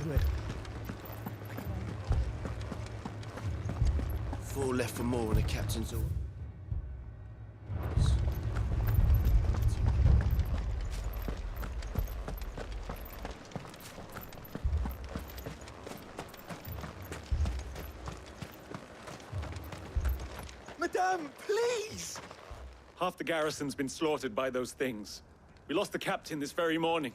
to it. 4 left for more on the captain's order. Madame, please! Half the garrison's been slaughtered by those things. We lost the captain this very morning.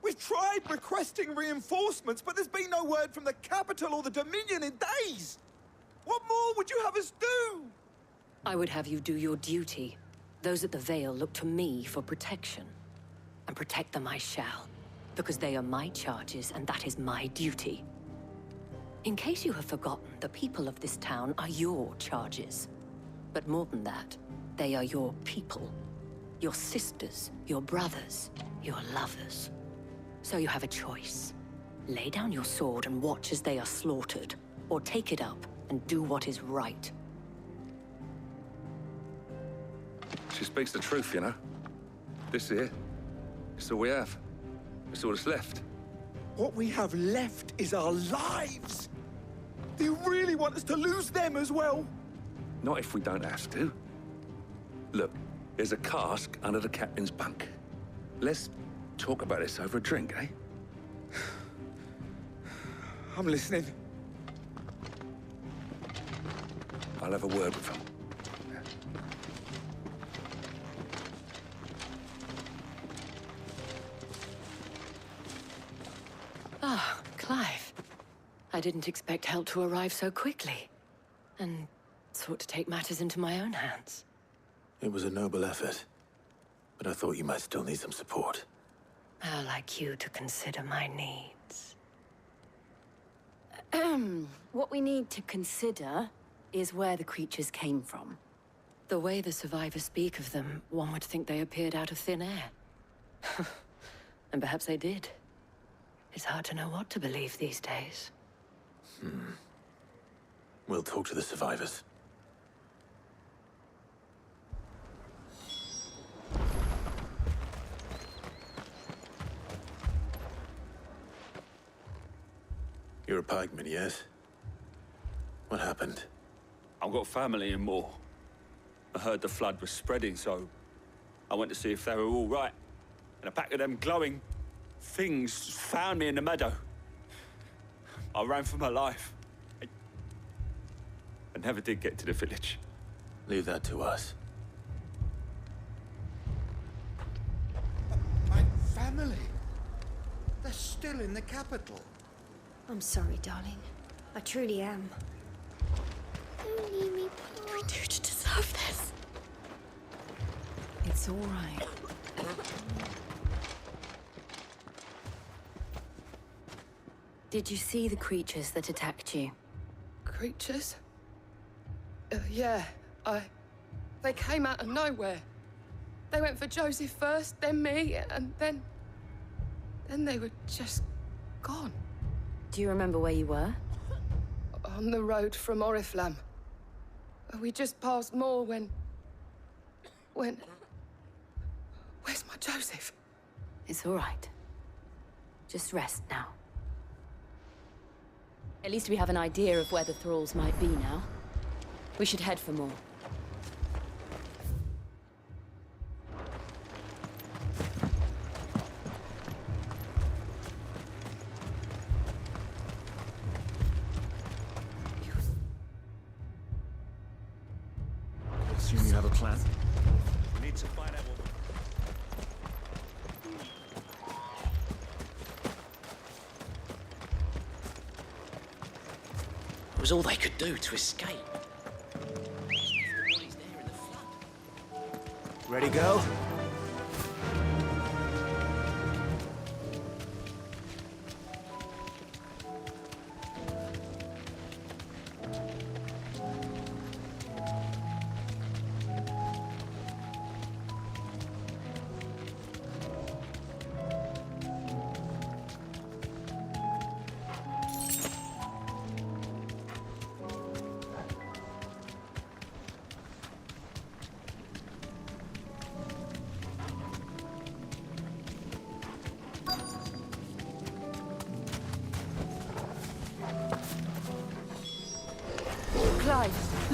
We've tried requesting reinforcements, but there's been no word from the capital or the Dominion in days! What more would you have us do? I would have you do your duty. Those at the Vale look to me for protection. And protect them I shall, because they are my charges and that is my duty. In case you have forgotten, the people of this town are your charges. But more than that, they are your people. Your sisters, your brothers, your lovers. So you have a choice. Lay down your sword and watch as they are slaughtered, or take it up and do what is right. She speaks the truth, you know. This here, it's all we have. It's all that's left. What we have left is our lives! Do you really want us to lose them as well? Not if we don't have to. Look, there's a cask under the captain's bunk. Let's talk about this over a drink, eh? I'm listening. I'll have a word with him. Ah, Clive. I didn't expect help to arrive so quickly. And sought to take matters into my own hands. It was a noble effort, but I thought you might still need some support. I'd like you to consider my needs. What we need to consider is where the creatures came from. The way the survivors speak of them, one would think they appeared out of thin air. And perhaps they did. It's hard to know what to believe these days. We'll talk to the survivors. You're a pikeman, yes? What happened? I've got family in Moor. I heard the flood was spreading, so I went to see if they were all right. And a pack of them glowing things found me in the meadow. I ran for my life. I never did get to the village. Leave that to us. My family? They're still in the capital. I'm sorry, darling. I truly am. Don't leave me, Paul. What do we do to deserve this? It's all right. Did you see the creatures that attacked you? Creatures? Yeah, They came out of nowhere. They went for Joseph first, then me, and then they were just gone. Do you remember where you were? On the road from Oriflamme. We just passed Moor when... Where's my Joseph? It's all right. Just rest now. At least we have an idea of where the thralls might be now. We should head for more. Assume you have a plan. We need to find out what... It was all they could do to escape. Ready, go?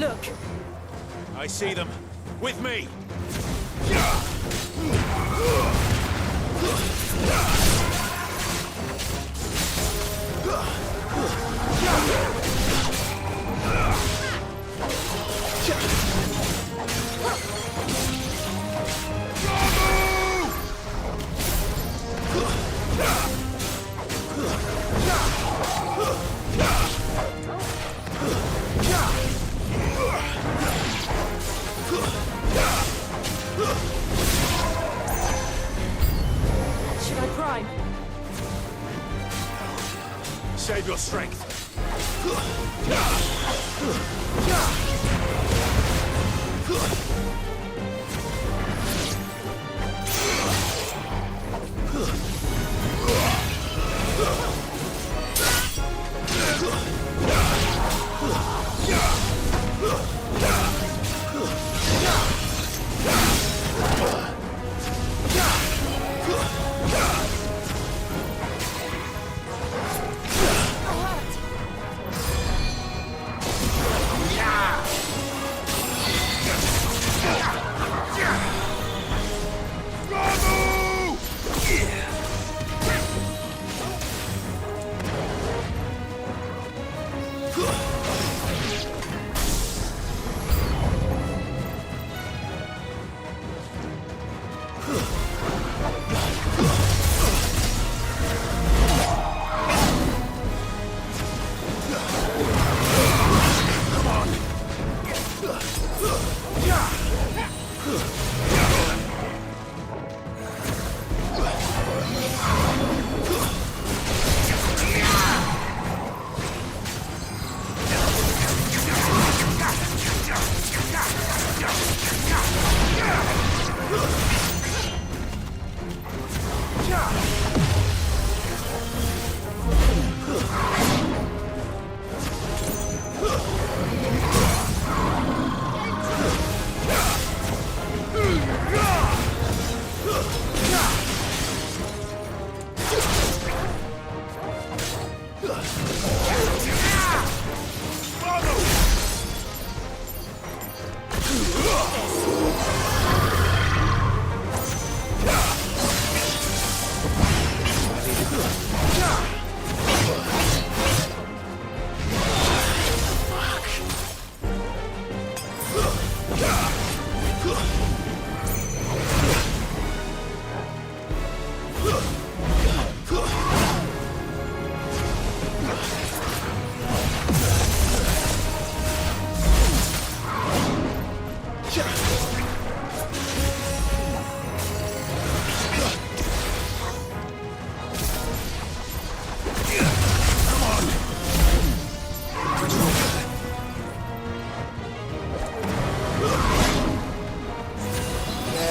Look! I see them. With me! Should I prime? Save your strength.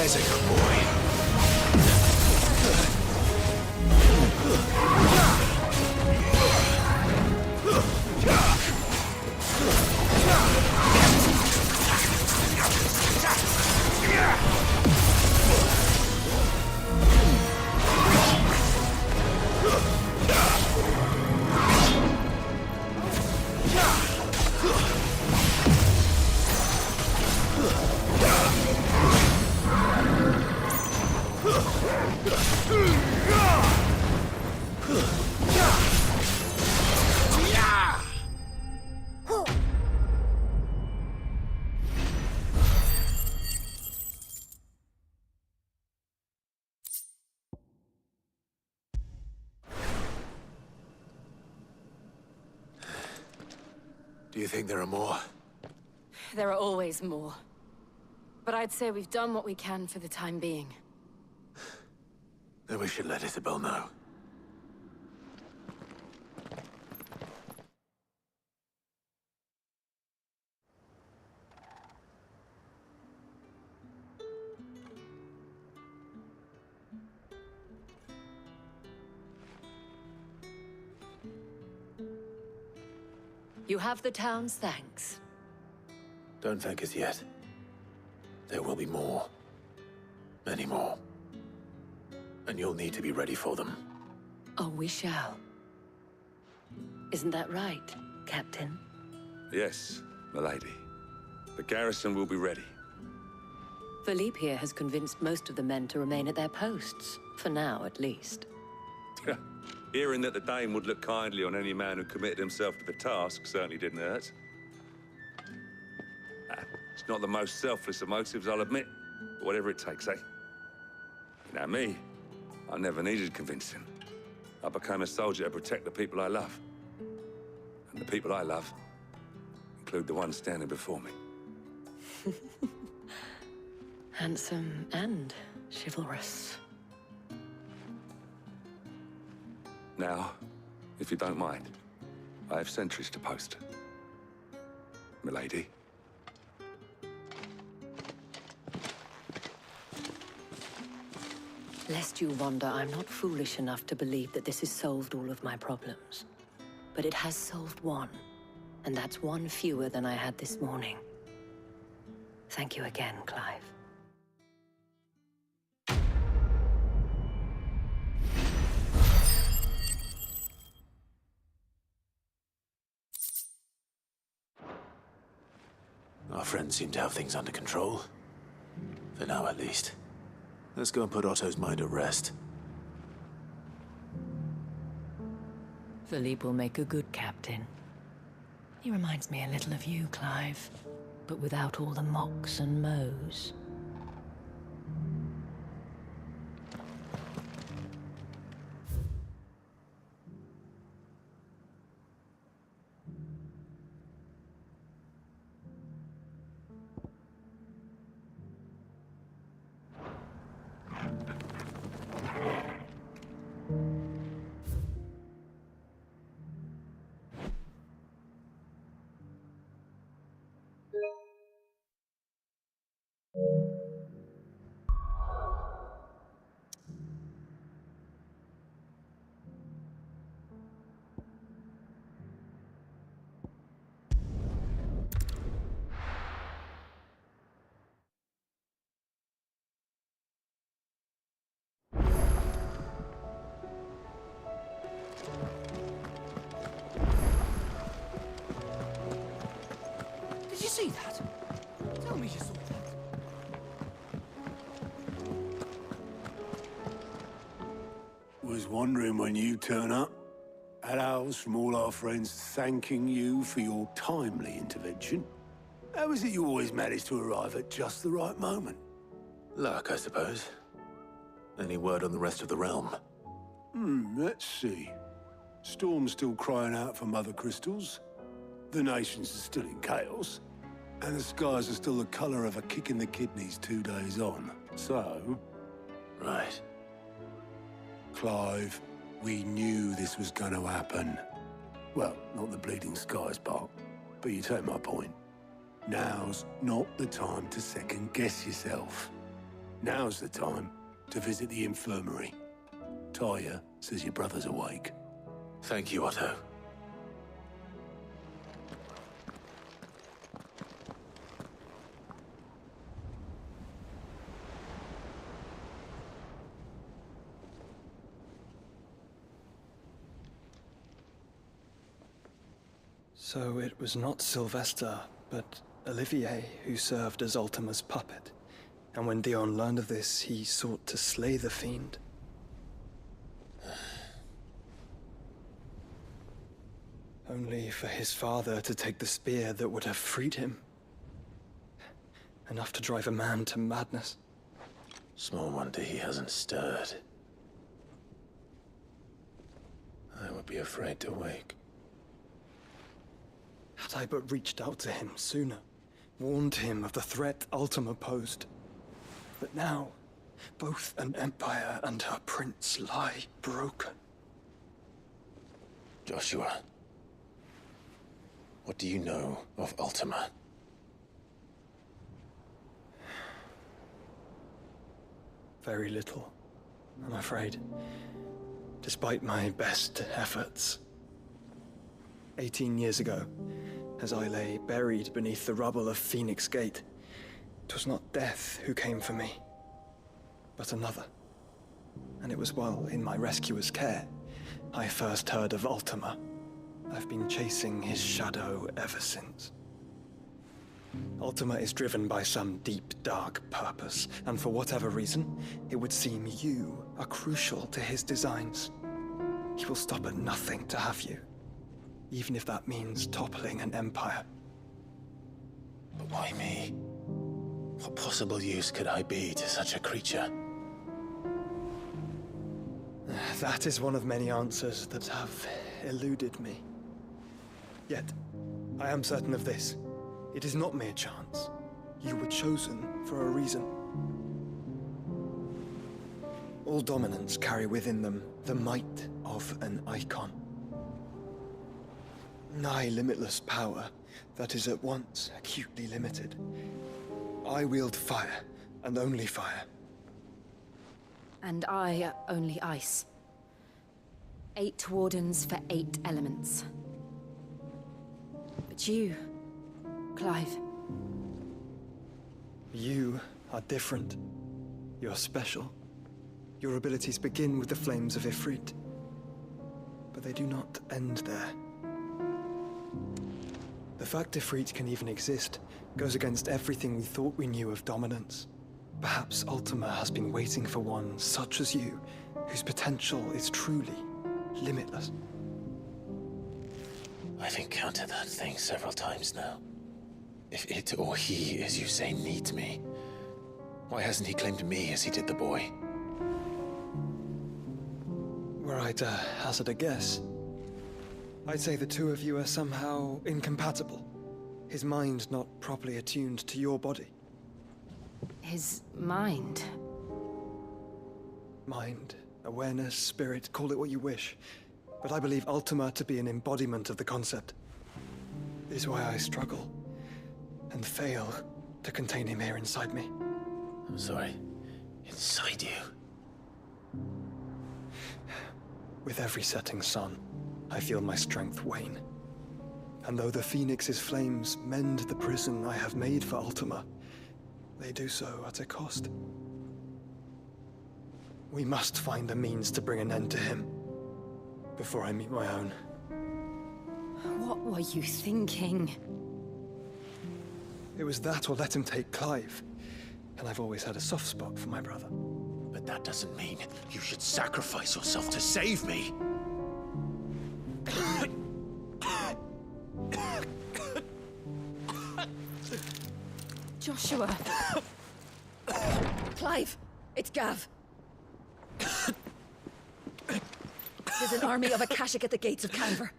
There's a good boy. Do you think there are more? There are always more. But I'd say we've done what we can for the time being. Then we should let Isabel know. You have the town's thanks. Don't thank us yet. There will be more. Many more. And you'll need to be ready for them. Oh, we shall. Isn't that right, Captain? Yes, milady. The garrison will be ready. Philippe here has convinced most of the men to remain at their posts. For now, at least. Hearing that the Dane would look kindly on any man who committed himself to the task certainly didn't hurt. It's not the most selfless of motives, I'll admit. But whatever it takes, eh? Now me, I never needed convincing. I became a soldier to protect the people I love. And the people I love include the ones standing before me. Handsome and chivalrous. Now, if you don't mind, I have sentries to post. Milady. Lest you wonder, I'm not foolish enough to believe that this has solved all of my problems. But it has solved one, and that's one fewer than I had this morning. Thank you again, Clive. Our friends seem to have things under control. For now, at least. Let's go and put Otto's mind at rest. Philippe will make a good captain. He reminds me a little of you, Clive, but without all the mocks and mows. Did you see that? Tell me you saw that. Was wondering when you turn up. Hellos from all our friends thanking you for your timely intervention. How is it you always manage to arrive at just the right moment? Luck, I suppose. Any word on the rest of the realm? Let's see. Storm's still crying out for Mother Crystals. The nations are still in chaos. And the skies are still the color of a kick in the kidneys 2 days on. So... Right. Clive, we knew this was going to happen. Well, not the bleeding skies part, but you take my point. Now's not the time to second-guess yourself. Now's the time to visit the infirmary. Talia says your brother's awake. Thank you, Otto. So it was not Sylvester, but Olivier who served as Ultima's puppet. And when Dion learned of this, he sought to slay the fiend. Only for his father to take the spear that would have freed him. Enough to drive a man to madness. Small wonder he hasn't stirred. I would be afraid to wake. Had I but reached out to him sooner, warned him of the threat Ultima posed. But now, both an empire and her prince lie broken. Joshua, what do you know of Ultima? Very little, I'm afraid. Despite my best efforts. 18 years ago, as I lay buried beneath the rubble of Phoenix Gate, 'twas not death who came for me, but another. And it was while in my rescuer's care, I first heard of Ultima. I've been chasing his shadow ever since. Ultima is driven by some deep, dark purpose, and for whatever reason, it would seem you are crucial to his designs. He will stop at nothing to have you, even if that means toppling an empire. But why me? What possible use could I be to such a creature? That is one of many answers that have eluded me. Yet, I am certain of this. It is not mere chance. You were chosen for a reason. All dominants carry within them the might of an icon. Nigh limitless power that is at once acutely limited. I wield fire, and only fire. And I only ice. 8 wardens for 8 elements. But you, Clive. You are different. You're special. Your abilities begin with the flames of Ifrit. But they do not end there. The fact Ifrit can even exist goes against everything we thought we knew of dominance. Perhaps Ultima has been waiting for one such as you, whose potential is truly limitless. I've encountered that thing several times now. If it or he, as you say, needs me, why hasn't he claimed me as he did the boy? Were I to hazard a guess, I'd say the two of you are somehow incompatible. His mind not properly attuned to your body. His mind? Mind, awareness, spirit, call it what you wish. But I believe Ultima to be an embodiment of the concept. It is why I struggle and fail to contain him here inside me. I'm sorry. Inside you? With every setting sun, I feel my strength wane. And though the Phoenix's flames mend the prison I have made for Ultima, they do so at a cost. We must find a means to bring an end to him before I meet my own. What were you thinking? It was that or let him take Clive. And I've always had a soft spot for my brother. But that doesn't mean you should sacrifice yourself to save me. Joshua. Clive, it's Gav. There's an army of Akashic at the gates of Canver.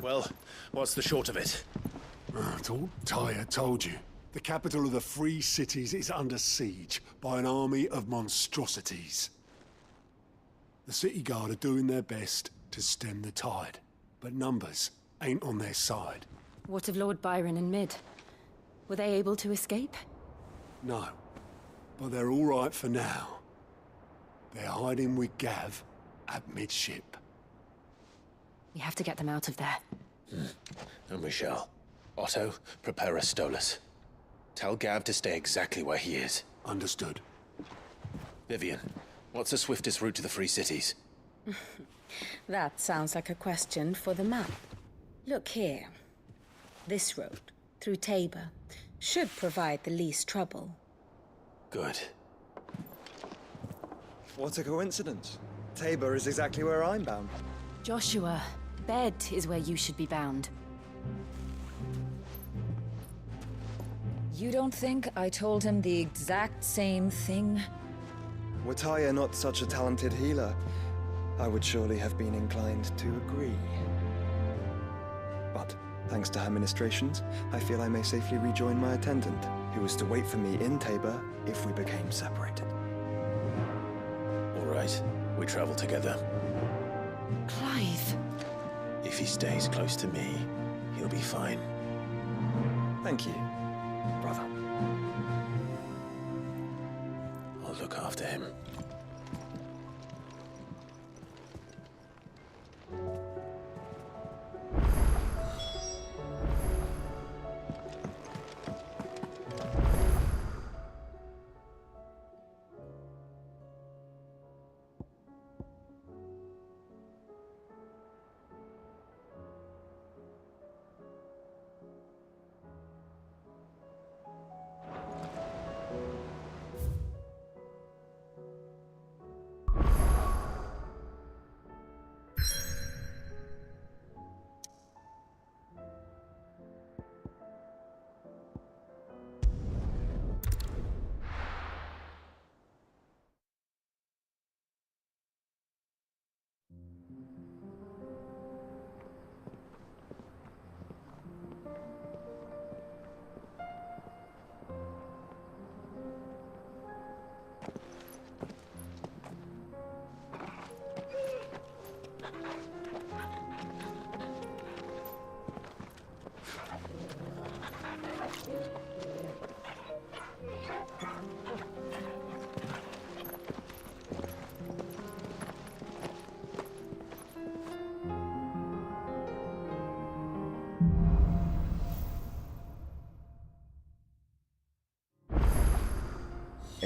Well, what's the short of it? Tyre told you. The capital of the Free Cities is under siege by an army of monstrosities. The City Guard are doing their best to stem the tide, but numbers ain't on their side. What of Lord Byron and Mid? Were they able to escape? No, but they're all right for now. They're hiding with Gav at midship. We have to get them out of there. And we shall. Otto, prepare a Stolas. Tell Gav to stay exactly where he is. Understood. Vivian, what's the swiftest route to the Free Cities? That sounds like a question for the map. Look here. This road, through Tabor, should provide the least trouble. Good. What a coincidence. Tabor is exactly where I'm bound. Joshua, Bed is where you should be bound. You don't think I told him the exact same thing? Were Tyre not such a talented healer, I would surely have been inclined to agree. But, thanks to her ministrations, I feel I may safely rejoin my attendant, who was to wait for me in Tabor if we became separated. All right, we travel together. Clive! If he stays close to me, he'll be fine. Thank you, brother. I'll look after him.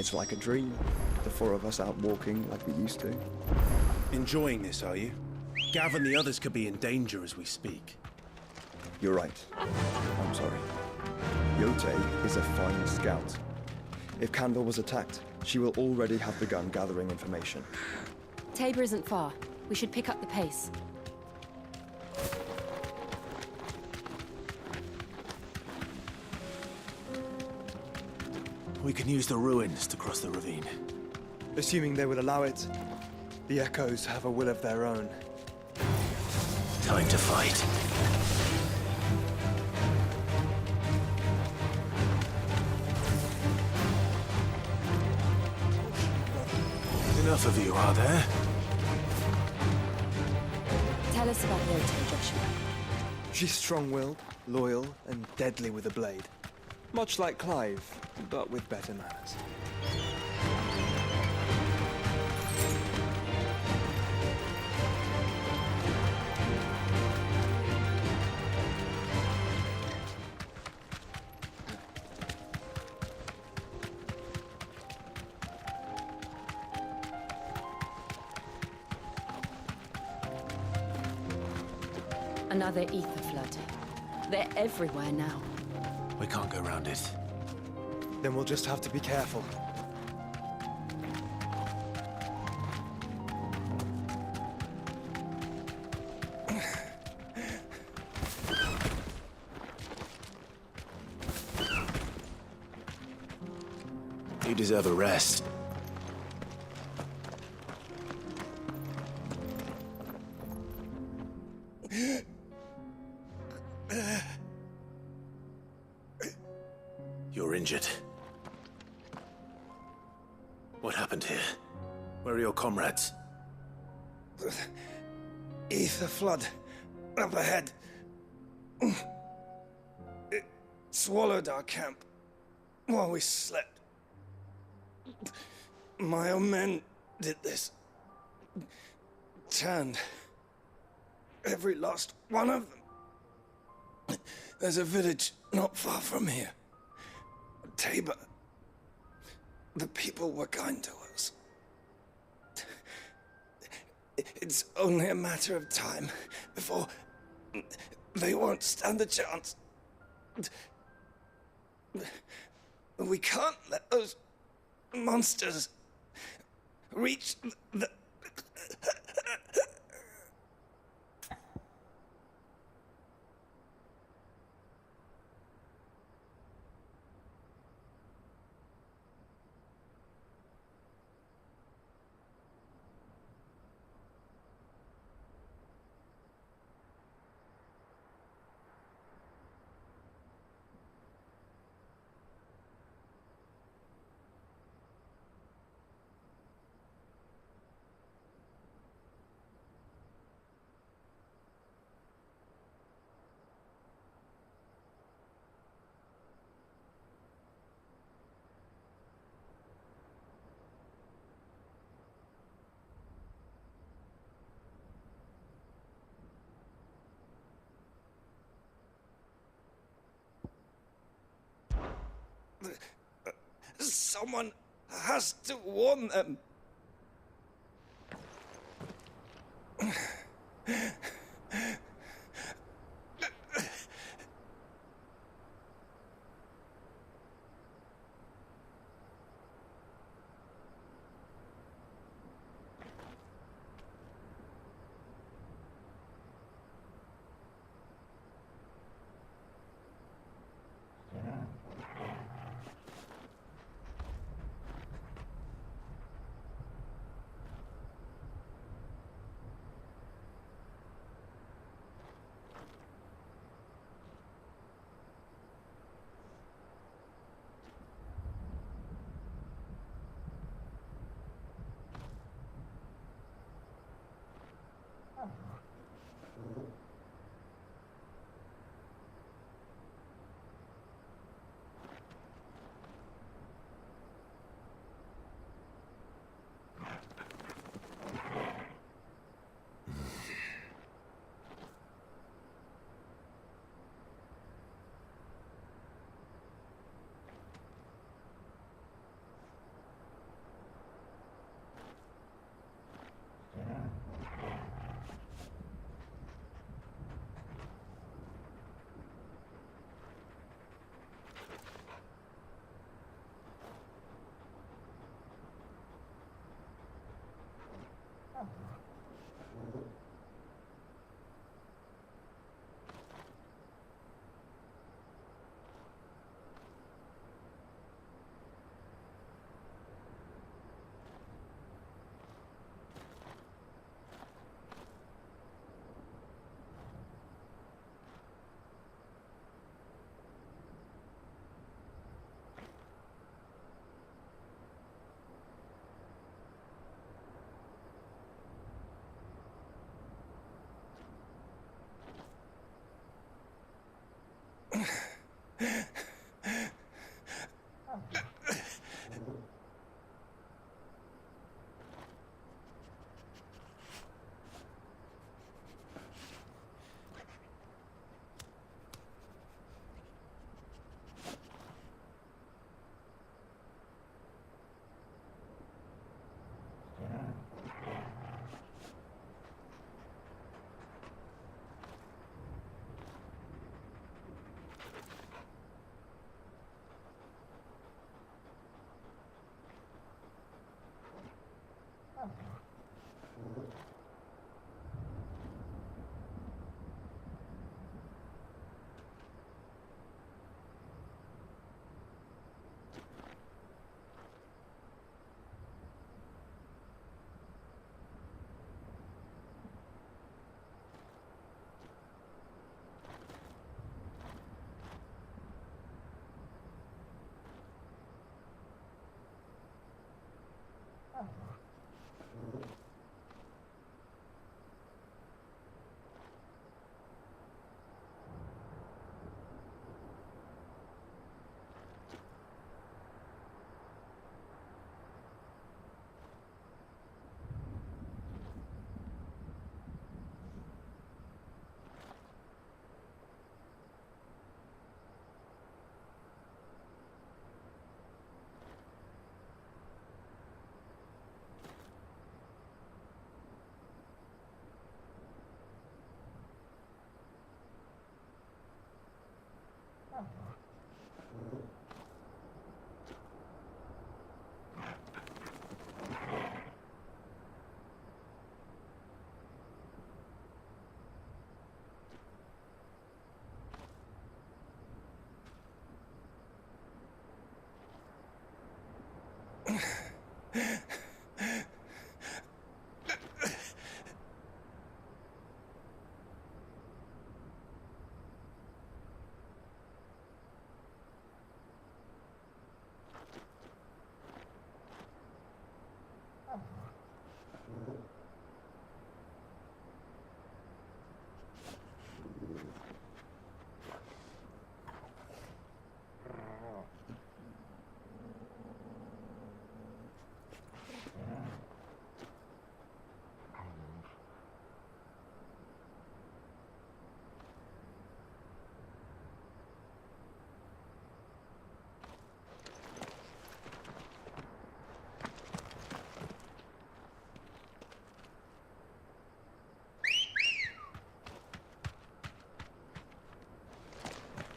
It's like a dream. The four of us out walking like we used to. Enjoying this, are you? Gav and the others could be in danger as we speak. You're right. I'm sorry. Yote is a fine scout. If Kandor was attacked, she will already have begun gathering information. Tabor isn't far. We should pick up the pace. We can use the ruins to cross the ravine. Assuming they would allow it. The Echoes have a will of their own. Time to fight. Enough of you, are there? Tell us about Yote, Joshua. She's strong-willed, loyal, and deadly with a blade. Much like Clive, but with better manners. Another ether flood. They're everywhere now. We can't go around it. Then we'll just have to be careful. You deserve a rest. You're injured. What happened here? Where are your comrades? Ether flood. Up ahead. It swallowed our camp while we slept. My own men did this. Turned every last one of them. There's a village not far from here. Tabor. The people were kind to us. It's only a matter of time before they won't stand a chance. We can't let those monsters reach the... Someone has to warn them.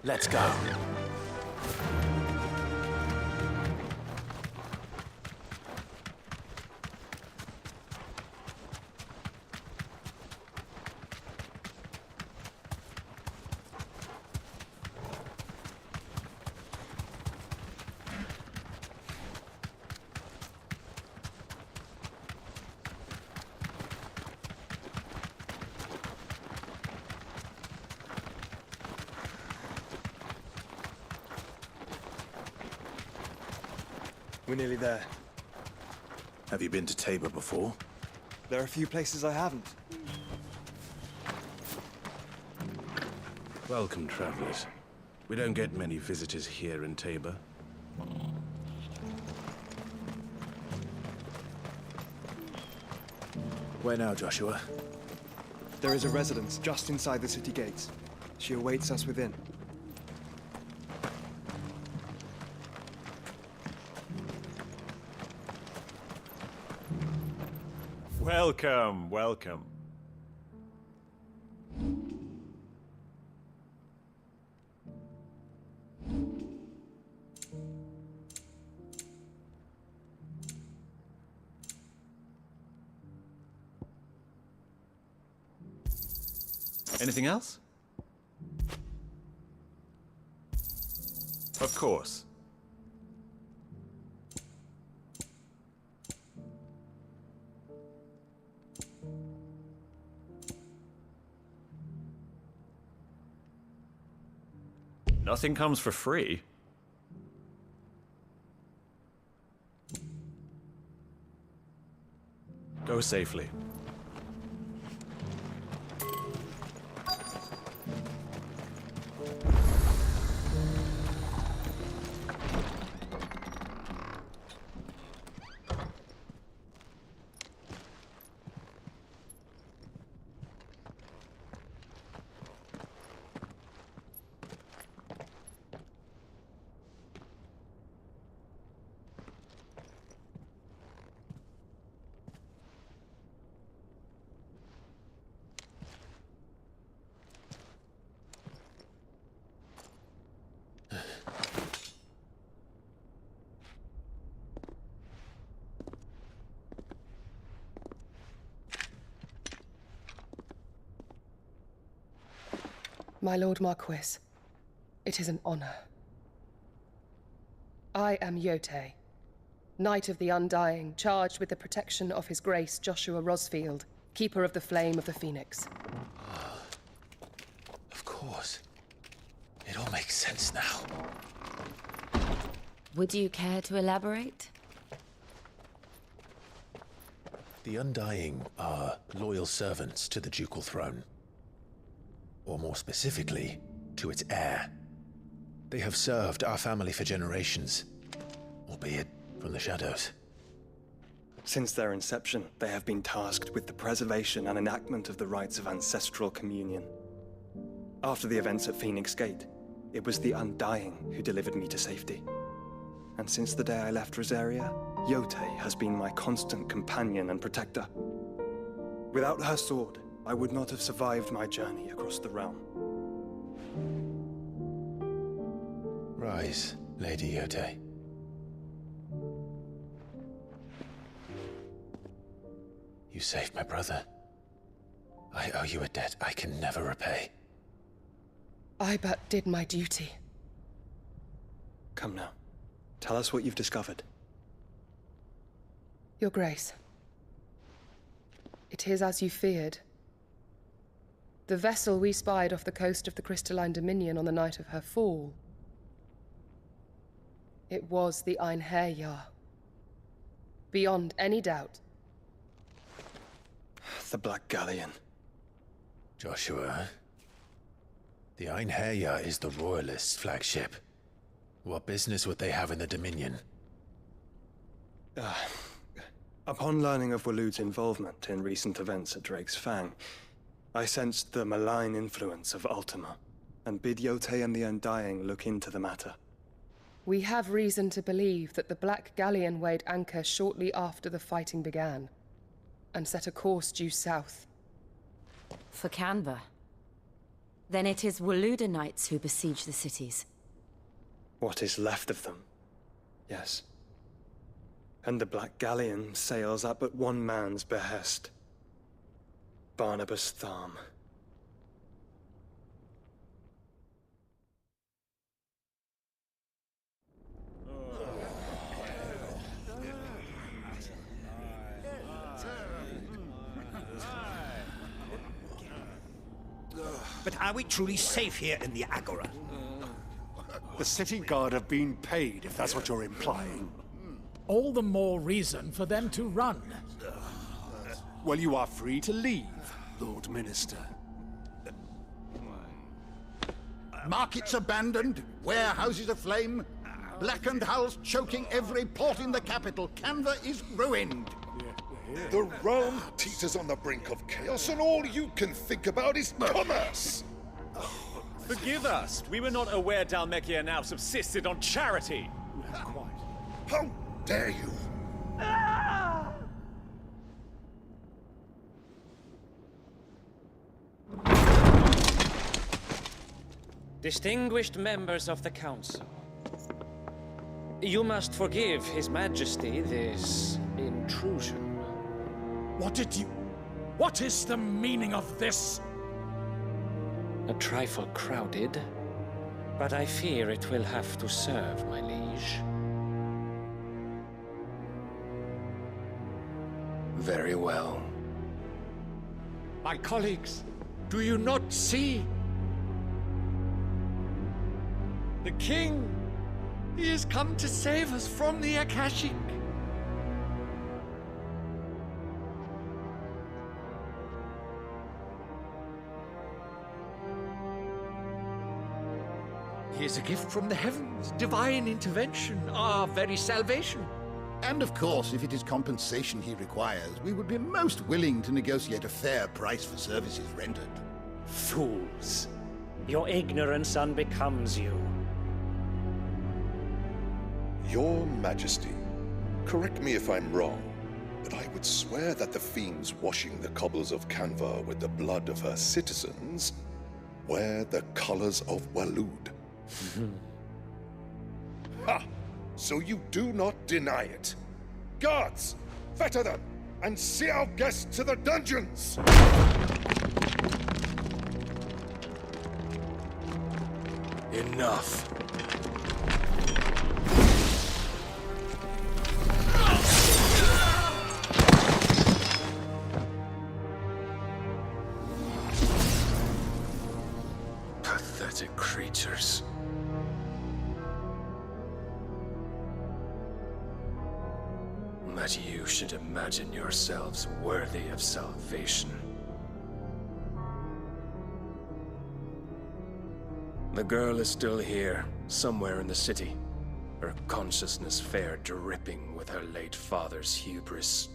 Let's go. We're nearly there. Have you been to Tabor before? There are a few places I haven't. Welcome, travelers. We don't get many visitors here in Tabor. Where now, Joshua? There is a residence just inside the city gates. She awaits us within. Welcome, welcome. Anything else? Of course. Nothing comes for free. Go safely. My Lord Marquis, it is an honor. I am Yotei, Knight of the Undying, charged with the protection of His Grace Joshua Rosfield, Keeper of the Flame of the Phoenix. Of course. It all makes sense now. Would you care to elaborate? The Undying are loyal servants to the ducal throne. Or more specifically, to its heir. They have served our family for generations, albeit from the shadows. Since their inception, they have been tasked with the preservation and enactment of the rites of ancestral communion. After the events at Phoenix Gate, it was the Undying who delivered me to safety. And since the day I left Rosaria, Yotei has been my constant companion and protector. Without her sword, I would not have survived my journey across the realm. Rise, Lady Yotei. You saved my brother. I owe you a debt I can never repay. I but did my duty. Come now. Tell us what you've discovered. Your Grace. It is as you feared. The vessel we spied off the coast of the Crystalline Dominion on the night of her fall. It was the Einherjar. Beyond any doubt. The Black Galleon. Joshua, the Einherjar is the Royalists' flagship. What business would they have in the Dominion? Upon learning of Waloed's involvement in recent events at Drake's Fang, I sensed the malign influence of Ultima, and bid Yotei and the Undying look into the matter. We have reason to believe that the Black Galleon weighed anchor shortly after the fighting began, and set a course due south. For Canva. Then it is Waloed Knights who besiege the cities. What is left of them, yes. And the Black Galleon sails at but one man's behest. Barnabas Tharm. But are we truly safe here in the Agora? The city guard have been paid, if that's what you're implying. All the more reason for them to run. Well, you are free to leave, Lord Minister. Markets abandoned, warehouses aflame, blackened hulls choking every port in the capital. Canva is ruined. The realm teeters on the brink of chaos, and all you can think about is commerce! Forgive us. We were not aware Dhalmekia now subsisted on charity. How dare you! Distinguished members of the Council, you must forgive His Majesty this intrusion. What is the meaning of this? A trifle crowded, but I fear it will have to serve, my liege. Very well. My colleagues, do you not see? The king! He has come to save us from the Akashic! He is a gift from the heavens, divine intervention, our very salvation. And of course, if it is compensation he requires, we would be most willing to negotiate a fair price for services rendered. Fools! Your ignorance unbecomes you. Your Majesty, correct me if I'm wrong, but I would swear that the fiends washing the cobbles of Canva with the blood of her citizens wear the colors of Waloed. Ha! So you do not deny it. Guards, fetter them, and see our guests to the dungeons! Enough. Pathetic creatures. That you should imagine yourselves worthy of salvation. The girl is still here, somewhere in the city, her consciousness fair dripping with her late father's hubris.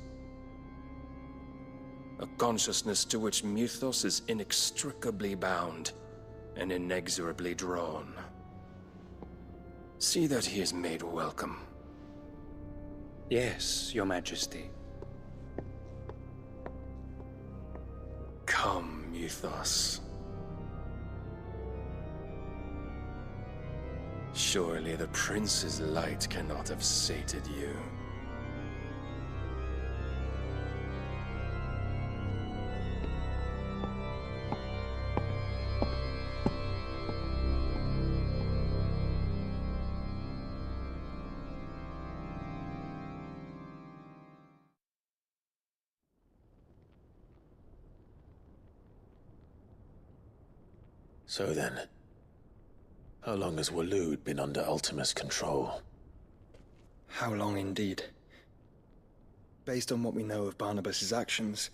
A consciousness to which Mythos is inextricably bound and inexorably drawn. See that he is made welcome. Yes, Your Majesty. Come, Mythos. Surely the prince's light cannot have sated you. So then, how long has Waloed been under Ultima's control? How long indeed? Based on what we know of Barnabas's actions,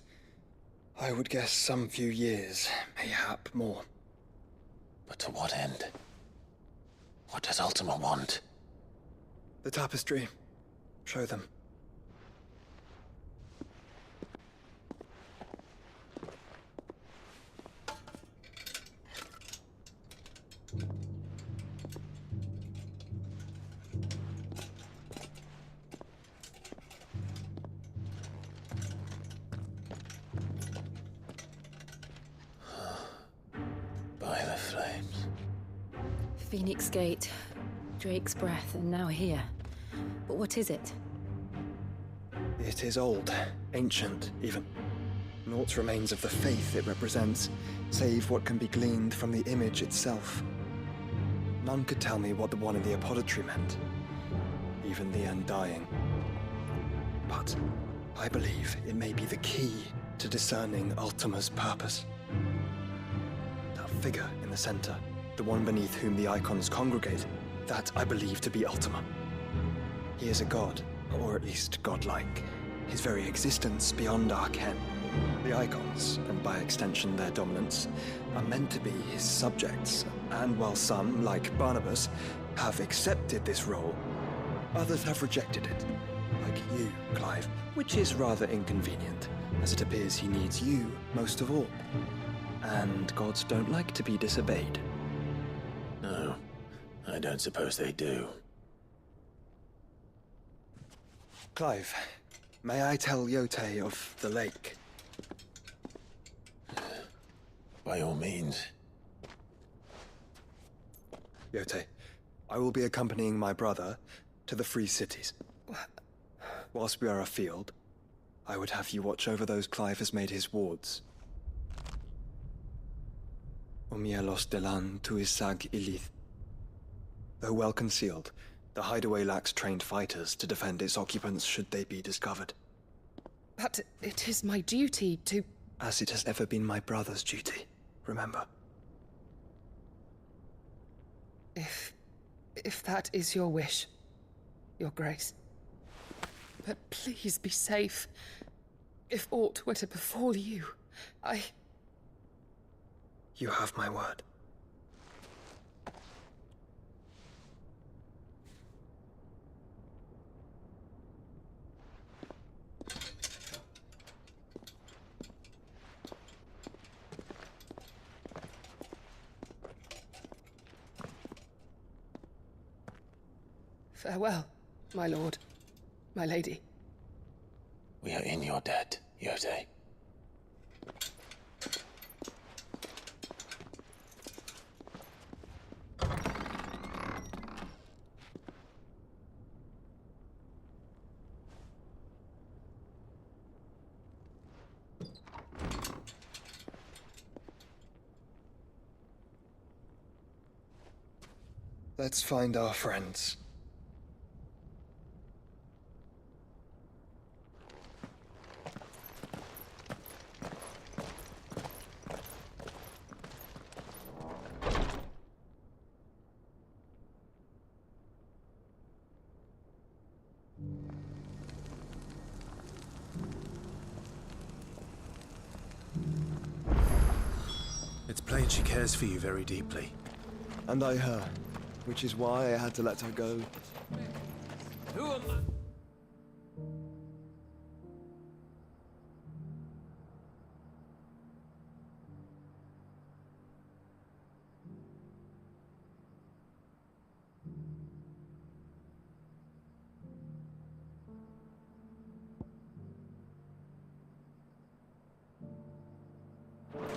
I would guess some few years, mayhap more. But to what end? What does Ultima want? The tapestry. Show them. By the flames. Phoenix Gate, Drake's Breath, and now here. But what is it? It is old, ancient, even. Naught remains of the faith it represents, save what can be gleaned from the image itself. None could tell me what the one in the apothecary meant, even the Undying. But I believe it may be the key to discerning Ultima's purpose. That figure in the center, the one beneath whom the icons congregate, that I believe to be Ultima. He is a god, or at least godlike. His very existence beyond our ken. The icons, and by extension their dominance, are meant to be his subjects, and while some, like Barnabas, have accepted this role, others have rejected it. Like you, Clive, which is rather inconvenient, as it appears he needs you most of all. And gods don't like to be disobeyed. No, I don't suppose they do. Clive, may I tell Yotei of the lake? By all means. Yotei, I will be accompanying my brother to the Free Cities. Whilst we are afield, I would have you watch over those Clive has made his wards. Omielos delan tuisag ilith. Though well concealed, the hideaway lacks trained fighters to defend its occupants should they be discovered. But it is my duty to... As it has ever been my brother's duty, remember. If that is your wish, Your Grace. But please be safe. If aught were to befall you, You have my word. Farewell, my lord, my lady. We are in your debt, Yotei. Let's find our friends. It's plain she cares for you very deeply. And I her, which is why I had to let her go. Who am I?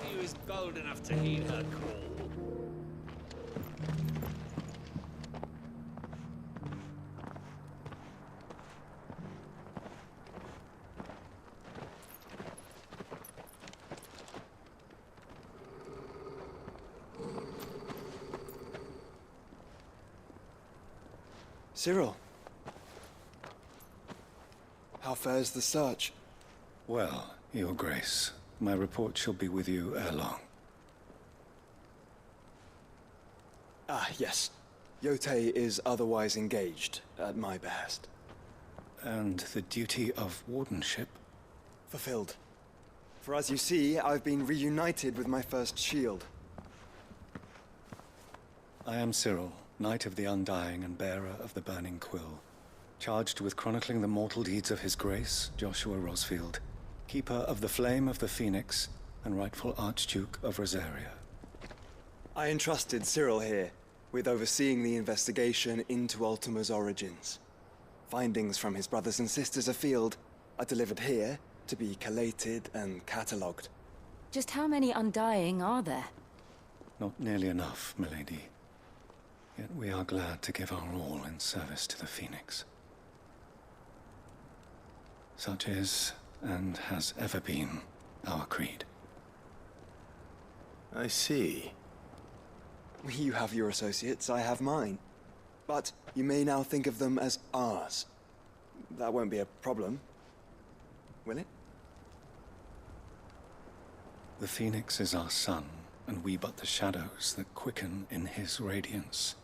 He was bold enough to heed her call. Cyril. How fares the search? Well, Your Grace, my report shall be with you ere long. Ah, yes. Yotei is otherwise engaged, at my behest. And the duty of wardenship? Fulfilled. For as you see, I've been reunited with my first shield. I am Cyril, Knight of the Undying and bearer of the Burning Quill, charged with chronicling the mortal deeds of His Grace, Joshua Rosfield, keeper of the Flame of the Phoenix and rightful Archduke of Rosaria. I entrusted Cyril here with overseeing the investigation into Ultima's origins. Findings from his brothers and sisters afield are delivered here to be collated and catalogued. Just how many Undying are there? Not nearly enough, milady. Yet we are glad to give our all in service to the Phoenix. Such is, and has ever been, our creed. I see. You have your associates, I have mine. But you may now think of them as ours. That won't be a problem, will it? The Phoenix is our sun, and we but the shadows that quicken in his radiance.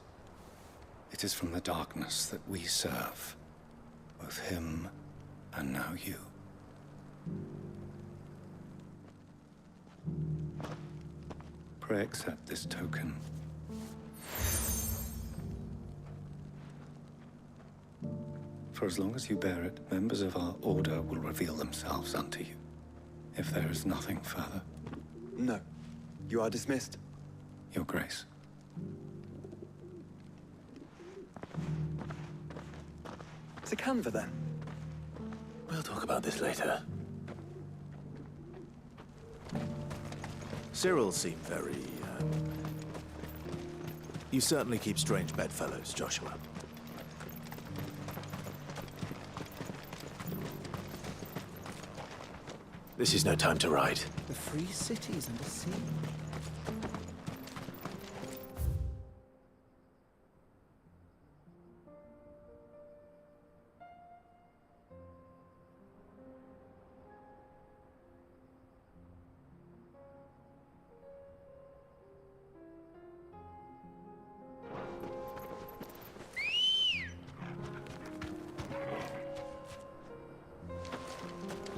It is from the darkness that we serve, both him and now you. Pray accept this token. For as long as you bear it, members of our order will reveal themselves unto you. If there is nothing further. No. You are dismissed. Your Grace. To Canva, then. We'll talk about this later. Cyril seemed very, You certainly keep strange bedfellows, Joshua. This is no time to ride. The free cities and the sea.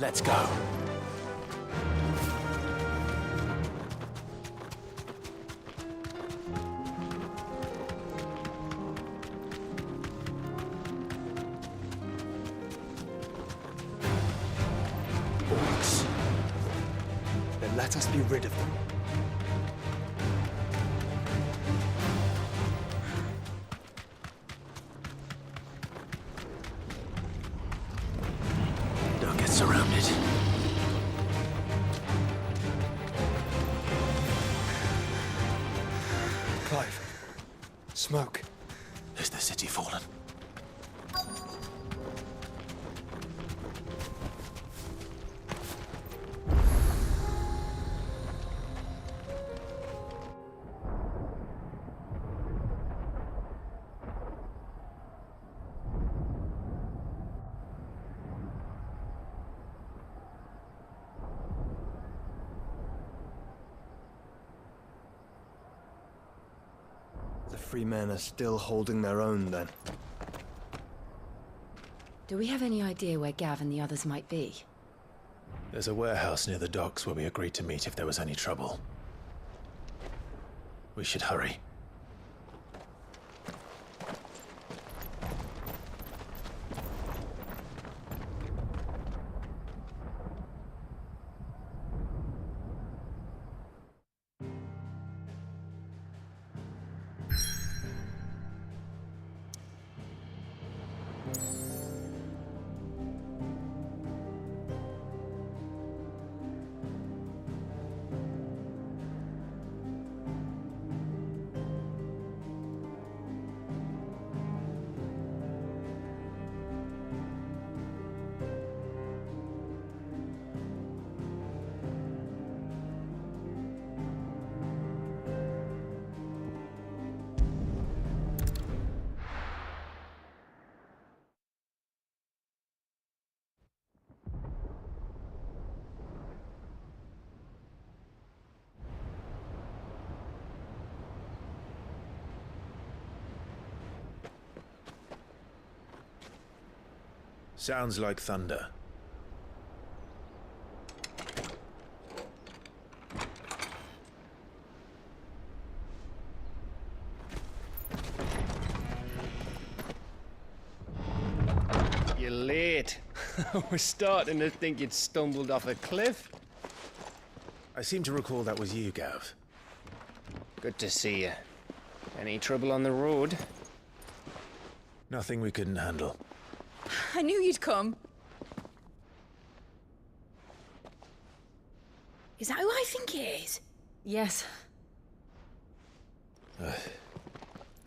Let's go. Orcs. Then let us be rid of them. Don't get surrounded. Clive. Smoke. Is the city fallen? The free men are still holding their own, then. Do we have any idea where Gav and the others might be? There's a warehouse near the docks where we agreed to meet if there was any trouble. We should hurry. Sounds like thunder. You're late. We're starting to think you'd stumbled off a cliff. I seem to recall that was you, Gav. Good to see you. Any trouble on the road? Nothing we couldn't handle. I knew you'd come. Is that who I think it is? Yes.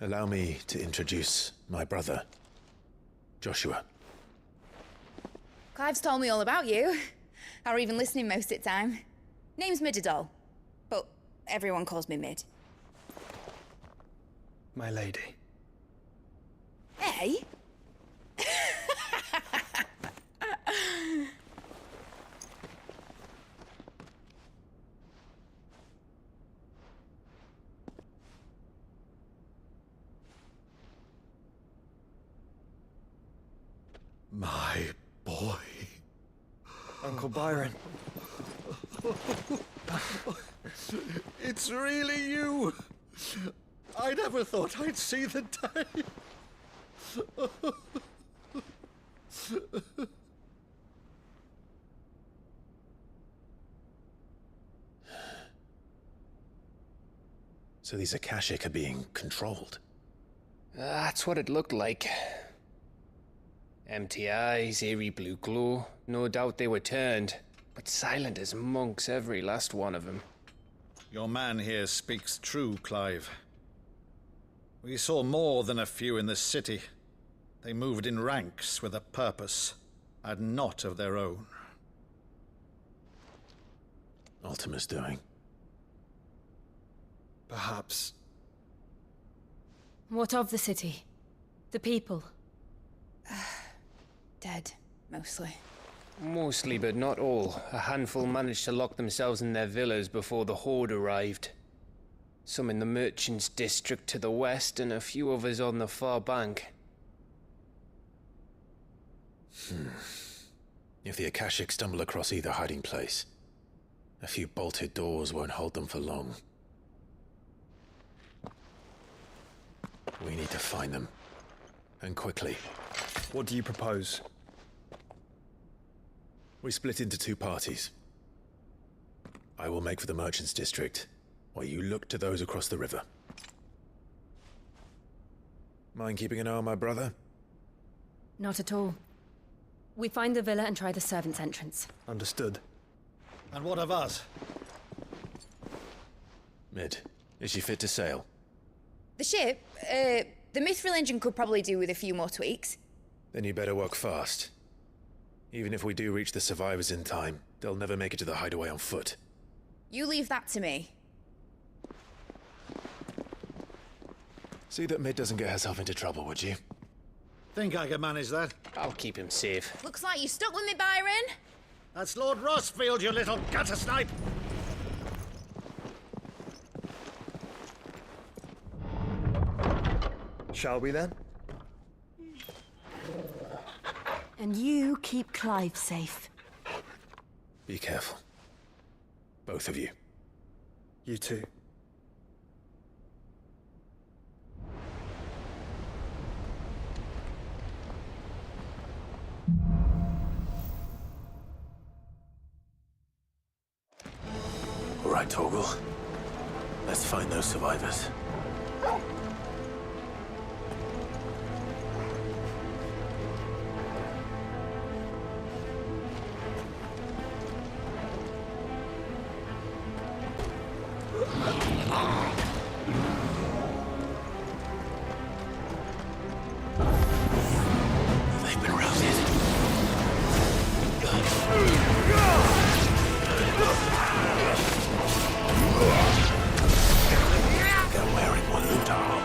Allow me to introduce my brother, Joshua. Clive's told me all about you. Or even listening most of the time. Name's Midadol, but everyone calls me Mid. My lady. Hey? My boy. Uncle Byron. It's really you. I never thought I'd see the day. So these Akashic are being controlled? That's what it looked like. Empty eyes, eerie blue glow. No doubt they were turned, but silent as monks, every last one of them. Your man here speaks true, Clive. We saw more than a few in the city. They moved in ranks with a purpose, and not of their own. Ultima's doing. Perhaps. What of the city? The people? Dead, mostly. Mostly, but not all. A handful managed to lock themselves in their villas before the Horde arrived. Some in the Merchants' District to the west, and a few others on the far bank. If the Akashic stumble across either hiding place, a few bolted doors won't hold them for long. We need to find them. And quickly. What do you propose? We split into two parties. I will make for the Merchants District, while you look to those across the river. Mind keeping an eye on my brother? Not at all. We find the villa and try the servants' entrance. Understood. And what of us? Mid, is she fit to sail? The ship, the Mithril engine could probably do with a few more tweaks. Then you better work fast. Even if we do reach the survivors in time, they'll never make it to the hideaway on foot. You leave that to me. See that Mid doesn't get herself into trouble, would you? Think I can manage that? I'll keep him safe. Looks like you stuck with me, Byron. That's Lord Rosfield, you little gutter snipe! Shall we then? And you keep Clive safe. Be careful. Both of you. You too. All right, Torgal. Let's find those survivors. They've been routed. They're wearing one Lutar.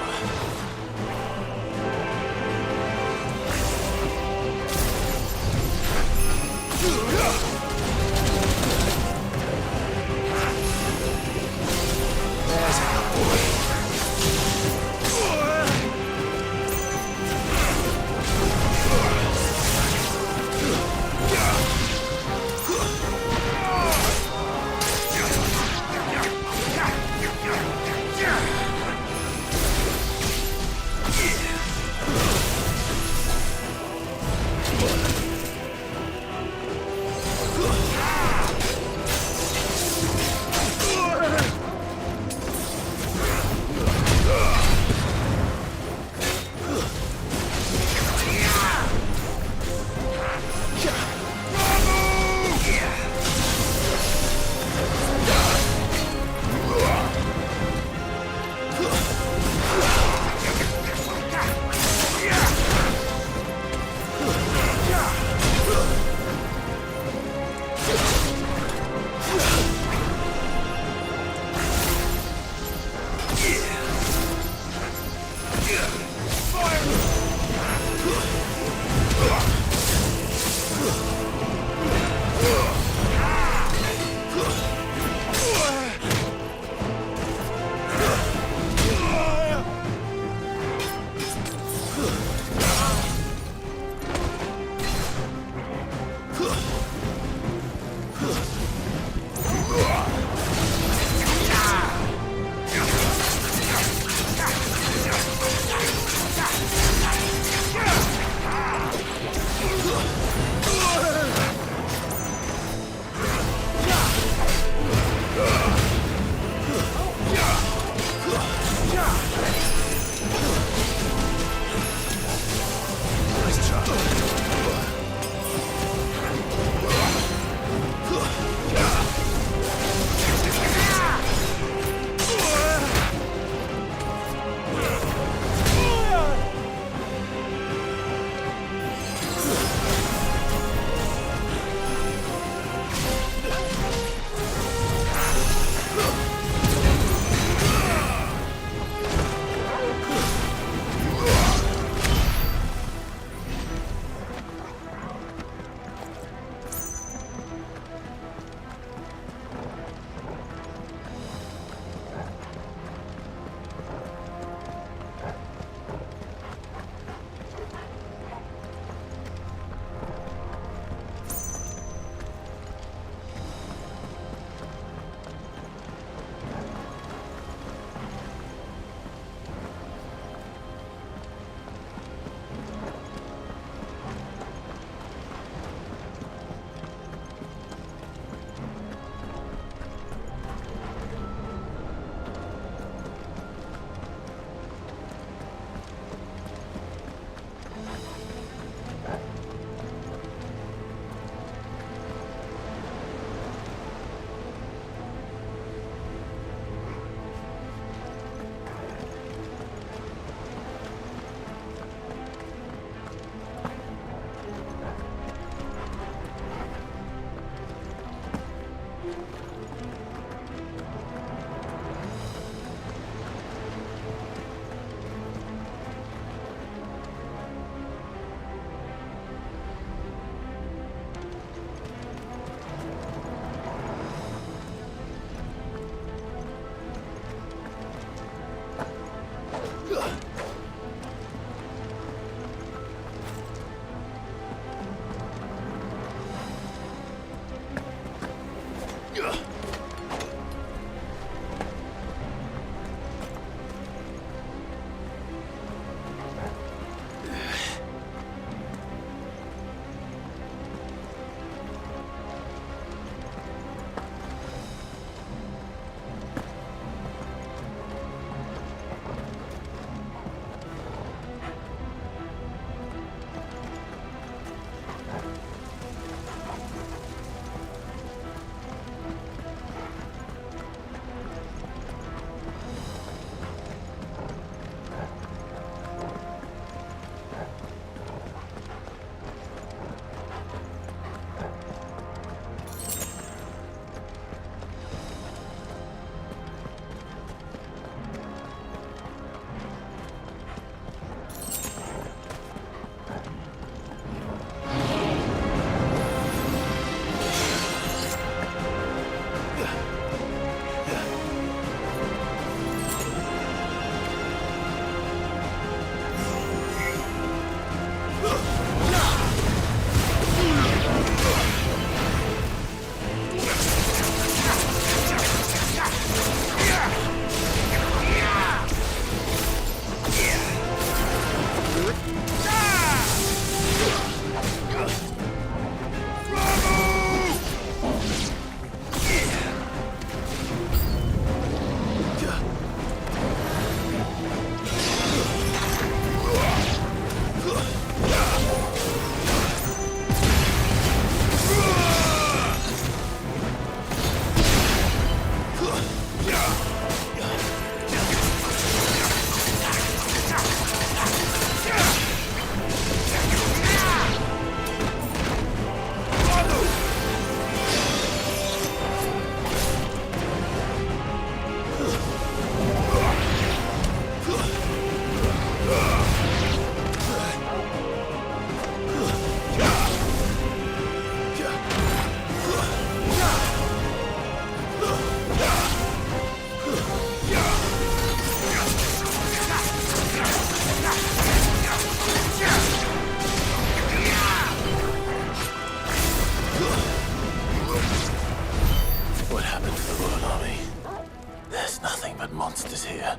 monsters here.